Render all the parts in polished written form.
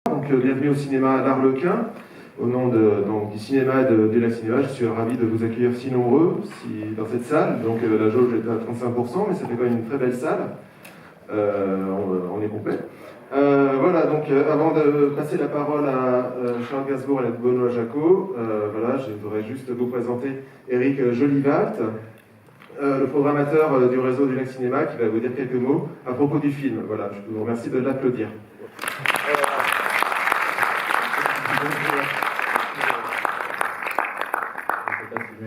Donc, bienvenue au cinéma L'Arlequin. Au nom du cinéma de la cinéma, je suis ravi de vous accueillir si nombreux dans cette salle. Donc la jauge est à 35%, mais ça fait quand même une très belle salle. On est complet. Voilà, donc avant de passer la parole à Charles Gainsbourg et à Benoît Jacot, voilà, je voudrais juste vous présenter Éric Jolivat, le programmateur du réseau du Lac Cinéma, qui va vous dire quelques mots à propos du film. Voilà, je vous remercie de l'applaudir.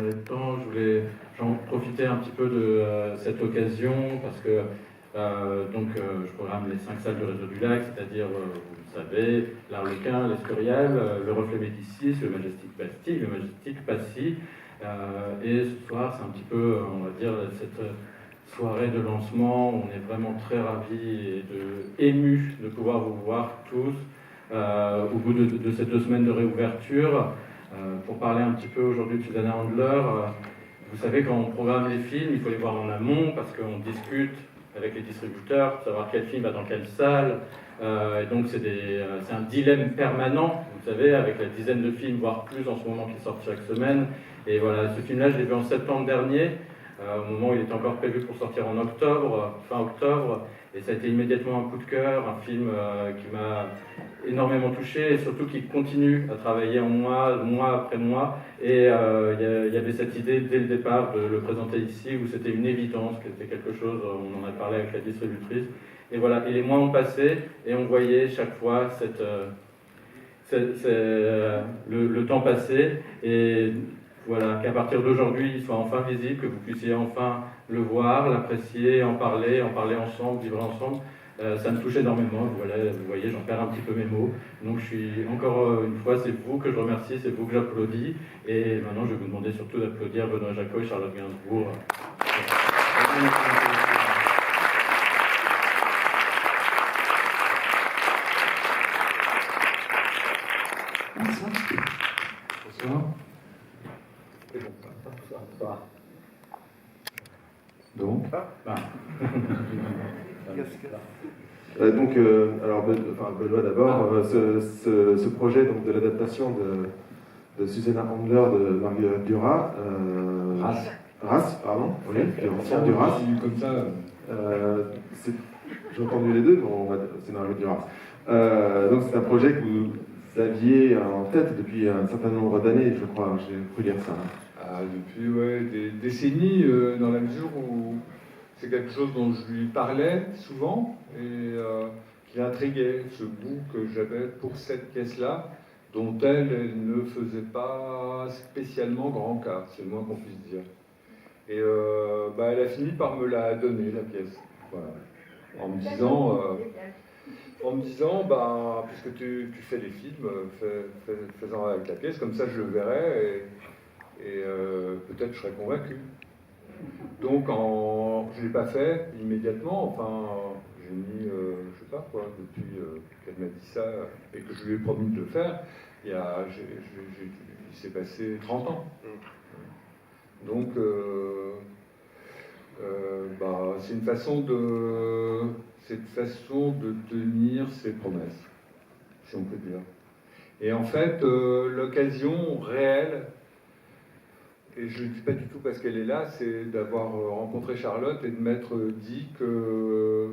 Je voulais j'en profiter un petit peu de cette occasion parce que je programme les 5 salles du réseau du Lac, c'est-à-dire, vous le savez, l'Arlequin, l'Escurial, le Reflet Médicis, le Majestic Bastille, le Majestic Passy. Et ce soir, c'est un petit peu, on va dire, cette soirée de lancement. On est vraiment très ravis et émus de pouvoir vous voir tous au bout de ces 2 semaines de réouverture. Pour parler un petit peu aujourd'hui de Susanna Handler, vous savez, quand on programme les films, il faut les voir en amont parce qu'on discute avec les distributeurs pour savoir quel film va dans quelle salle. Et donc c'est un dilemme permanent, vous savez, avec la dizaine de films, voire plus en ce moment, qui sortent chaque semaine. Et voilà, ce film-là, je l'ai vu en septembre dernier, au moment où il était encore prévu pour sortir en octobre, fin octobre. Et ça a été immédiatement un coup de cœur, un film qui m'a énormément touché et surtout qui continue à travailler en moi, mois après mois. Et il y avait cette idée dès le départ de le présenter ici où c'était une évidence, que c'était quelque chose, on en a parlé avec la distributrice. Et voilà, et les mois ont passé et on voyait chaque fois le temps passer. Et voilà, qu'à partir d'aujourd'hui, il soit enfin visible, que vous puissiez enfin le voir, l'apprécier, en parler ensemble, vivre ensemble. Ça me touche énormément. Voilà, vous voyez, j'en perds un petit peu mes mots. Donc je suis encore une fois, c'est vous que je remercie, c'est vous que j'applaudis. Et maintenant, je vais vous demander surtout d'applaudir Benoît Jacot et Charlotte Gainsbourg. Bonsoir. Bonsoir. Donc, alors Benoît d'abord, ce projet donc, de l'adaptation de Susanna Handler de Marguerite Duras, Duras, pardon, oui, Duras. Comme ça. J'ai entendu les deux, mais c'est Marguerite Duras. Donc c'est un projet que vous aviez en tête depuis un certain nombre d'années, je crois, j'ai pu lire ça. Depuis des décennies, dans la mesure où c'est quelque chose dont je lui parlais souvent et qui l'intriguait, ce goût que j'avais pour cette pièce-là, dont elle ne faisait pas spécialement grand cas, c'est le moins qu'on puisse dire. Et elle a fini par me la donner, la pièce. Voilà. En me disant, puisque tu fais des films, fais-en avec la pièce, comme ça je le verrai et peut-être je serai convaincu. Donc je ne l'ai pas fait immédiatement, j'ai mis, je sais pas quoi, depuis qu'elle m'a dit ça et que je lui ai promis de le faire, il s'est passé 30 ans. Donc c'est une façon de tenir ses promesses, si on peut dire. Et en fait, l'occasion réelle, et je ne le dis pas du tout parce qu'elle est là, c'est d'avoir rencontré Charlotte et de m'être dit que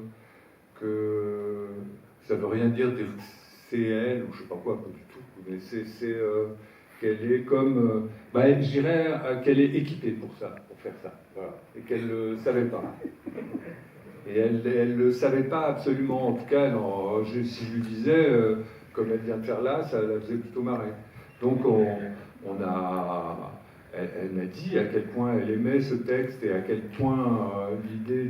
ça ne veut rien dire que c'est elle, ou je ne sais pas quoi, pas du tout, mais c'est qu'elle est comme, je dirais qu'elle est équipée pour ça, pour faire ça, voilà, et qu'elle ne le savait pas. Et elle ne le savait pas absolument, en tout cas, si je lui disais, comme elle vient de faire là, ça la faisait plutôt marrer. Donc elle m'a dit à quel point elle aimait ce texte et à quel point l'idée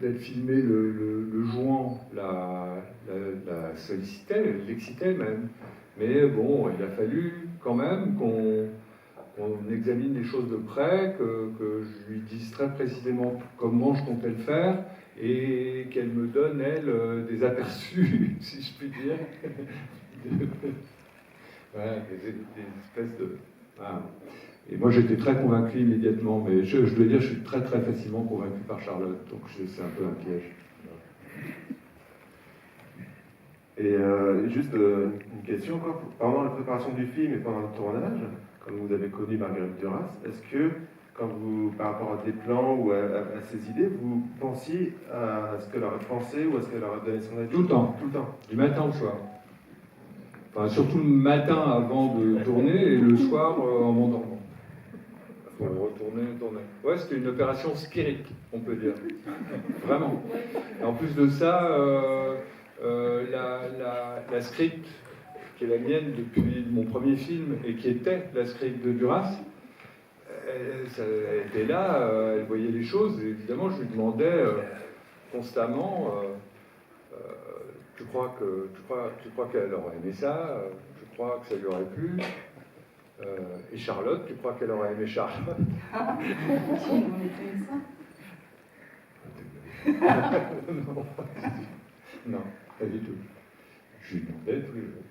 d'être filmé le jouant la sollicitait, l'excitait même. Mais bon, il a fallu quand même qu'on examine les choses de près, que je lui dise très précisément comment je comptais le faire et qu'elle me donne, elle, des aperçus, si je puis dire. Voilà, des espèces de... Voilà. Et moi j'étais très convaincu immédiatement, mais je dois dire je suis très très facilement convaincu par Charlotte, donc c'est un peu un piège. Et juste une question, quoi. Pendant la préparation du film et pendant le tournage, comme vous avez connu Marguerite Duras, est-ce que, quand vous, par rapport à des plans ou à ses idées, vous pensiez à ce qu'elle aurait pensé ou à ce qu'elle aurait donné son avis? Tout le temps. Tout le temps. Du matin au soir. Enfin, surtout le matin avant de tourner et le soir en m'endormant. Pour retourner, tourner. Ouais, c'était une opération sphérique, on peut dire. Vraiment. Et en plus de ça, la script, qui est la mienne depuis mon premier film et qui était la script de Duras, elle était là, elle voyait les choses, et évidemment, je lui demandais constamment tu crois qu'elle aurait aimé ça, tu crois que ça lui aurait plu, et Charlotte, tu crois qu'elle aurait aimé Charlotte? Si, on était ça. Non, pas du tout. Je lui demandais tous les jours.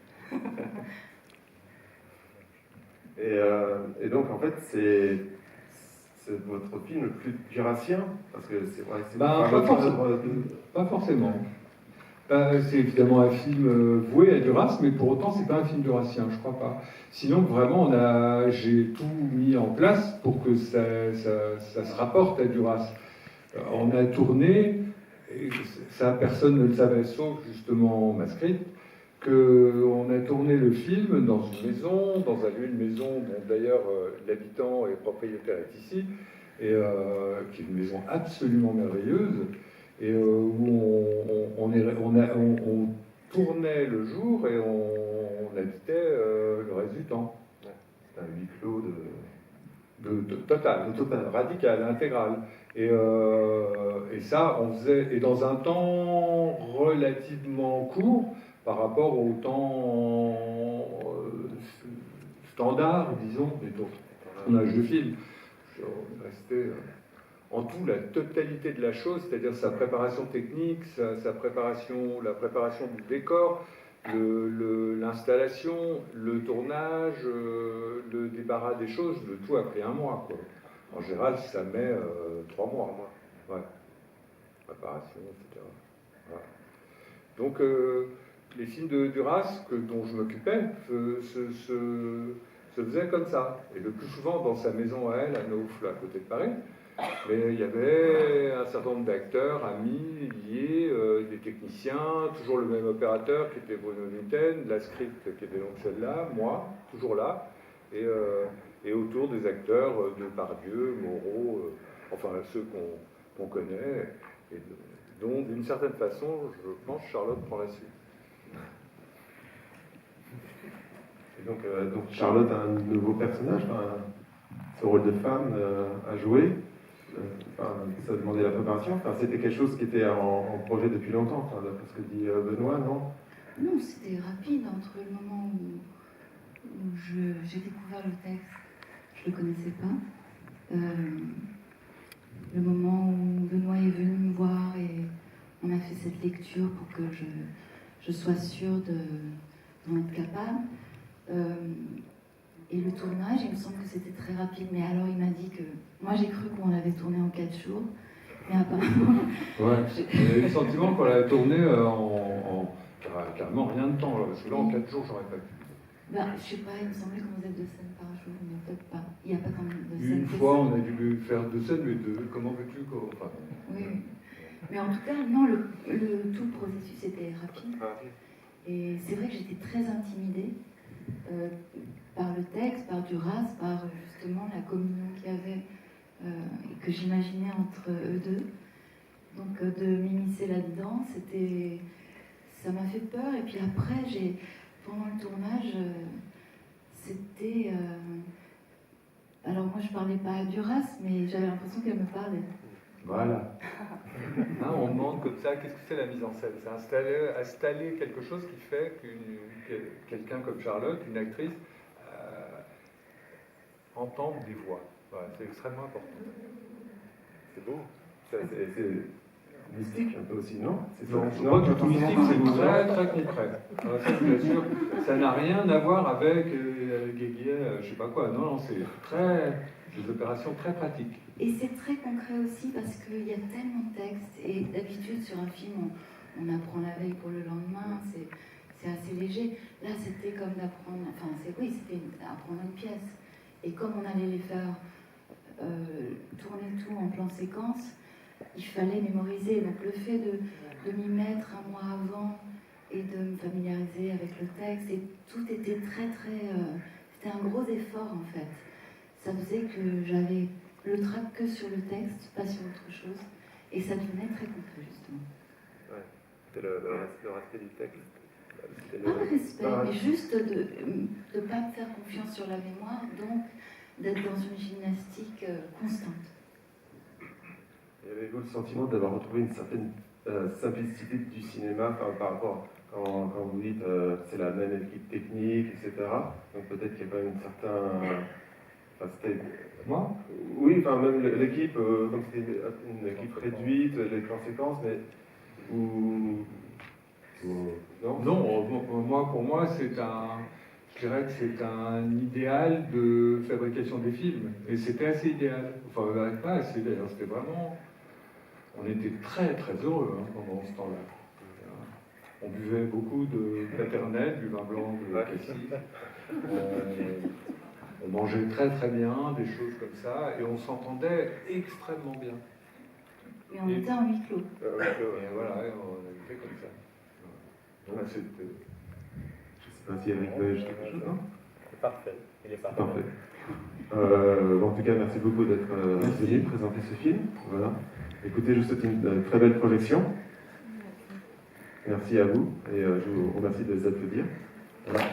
Et donc, en fait, c'est votre film le plus durassien, parce que c'est vrai que c'est Pas forcément. C'est évidemment un film voué à Duras, mais pour autant, c'est pas un film durassien, je crois pas. Sinon, vraiment, j'ai tout mis en place pour que ça se rapporte à Duras. On a tourné, et ça personne ne le savait, sauf justement ma script, qu'on a tourné le film dans une maison, dans un lieu, une maison dont d'ailleurs l'habitant et propriétaire est ici, et qui est une maison absolument merveilleuse, et où on tournait le jour et on habitait le reste du temps. C'est un huis clos total, radical, intégral. Et ça, on faisait, et dans un temps relativement court par rapport au temps standard, disons, des tournages de films. On restait en tout la totalité de la chose, c'est-à-dire sa préparation technique, la préparation du décor, l'installation, le tournage, le débarras des choses, le tout a pris 1 mois, quoi. En général, ça met 3 mois. Ouais. Préparation, etc. Voilà. Donc, les films de Duras, dont je m'occupais, se faisaient comme ça. Et le plus souvent dans sa maison à elle, à Naufle, à côté de Paris. Mais il y avait un certain nombre d'acteurs, amis, liés, des techniciens, toujours le même opérateur qui était Bruno Nuten, la script qui était donc celle-là, moi, toujours là, et autour des acteurs de Pardieu, Moreau, enfin ceux qu'on connaît, et dont d'une certaine façon, je pense, Charlotte prend la suite. Et donc Charlotte a un nouveau personnage, ce rôle de femme à jouer. Ça demandait la préparation. C'était quelque chose qui était en projet depuis longtemps, d'après ce que dit Benoît, non? Non, c'était rapide entre le moment où j'ai découvert le texte, je ne le connaissais pas, le moment où Benoît est venu me voir et on a fait cette lecture pour que je sois sûre d'en être capable. Et le tournage, il me semble que c'était très rapide, mais alors il m'a dit que... Moi j'ai cru qu'on l'avait tourné en 4 jours, mais apparemment... Ouais, j'ai eu le sentiment qu'on l'avait tourné en carrément rien de temps, là, parce que là en 4 jours j'aurais pas pu. Je sais pas, il me semblait qu'on faisait 2 scènes par jour, mais peut-être pas. Il n'y a pas quand même de scènes. Une fois on a dû faire 2 scènes, mais 2, comment veux-tu quoi, enfin, Oui. Mais en tout cas, non, tout le processus était rapide. Et c'est vrai que j'étais très intimidée par le texte, par Duras, par justement la communion qu'il y avait et que j'imaginais entre eux deux. Donc de m'immiscer là-dedans, ça m'a fait peur. Et puis après, pendant le tournage, c'était... alors moi, je parlais pas à Duras, mais j'avais l'impression qu'elle me parlait. Voilà. On demande comme ça, qu'est-ce que c'est la mise en scène? C'est installer quelque chose qui fait que quelqu'un comme Charlotte, une actrice, entende des voix. Voilà, c'est extrêmement important. C'est beau. C'est mystique un peu aussi, non? Non, je crois que tout mystique, c'est très très concret. Alors, ça, je vous assure, ça n'a rien à voir avec Guéguier, je sais pas quoi. Non, c'est des opérations très pratiques. Et c'est très concret aussi parce qu'il y a tellement de textes. Et d'habitude, sur un film, on apprend la veille pour le lendemain. c'est assez léger. Là, c'était comme d'apprendre, enfin, c'était apprendre une pièce. Et comme on allait les faire tourner tout en plan séquence, il fallait mémoriser. Donc le fait de m'y mettre un mois avant et de me familiariser avec le texte, et tout était très très... c'était un gros effort en fait. Ça faisait que j'avais le trac que sur le texte, pas sur autre chose, et ça devenait très concret justement. Ouais, c'était le respect du texte. Pas le respect, mais juste de ne pas me faire confiance sur la mémoire, donc d'être dans une gymnastique constante. Et avez-vous le sentiment d'avoir retrouvé une certaine simplicité du cinéma par rapport quand vous dites c'est la même équipe technique, etc. Donc peut-être qu'il y a quand même une certaine... c'était... Moi Oui, enfin même l'équipe, comme c'était une équipe réduite, les plans séquences, mais... Non, non, pour moi, je dirais que c'est un idéal de fabrication des films. Et c'était assez idéal. Enfin, pas assez d'ailleurs, c'était vraiment... On était très très heureux pendant ce temps-là. On buvait beaucoup de paternelle, du vin blanc de Cassis. On mangeait très très bien, des choses comme ça, et on s'entendait extrêmement bien. Et on était en huis clos. Et voilà, on avait fait comme ça. Donc, je ne sais pas si Eric veut ajouter quelque chose, non ? C'est parfait. Il est parfait. En tout cas, merci beaucoup d'être venu présenter ce film. Voilà. Écoutez, je vous souhaite une très belle projection. Merci à vous et je vous remercie de les applaudir. Voilà.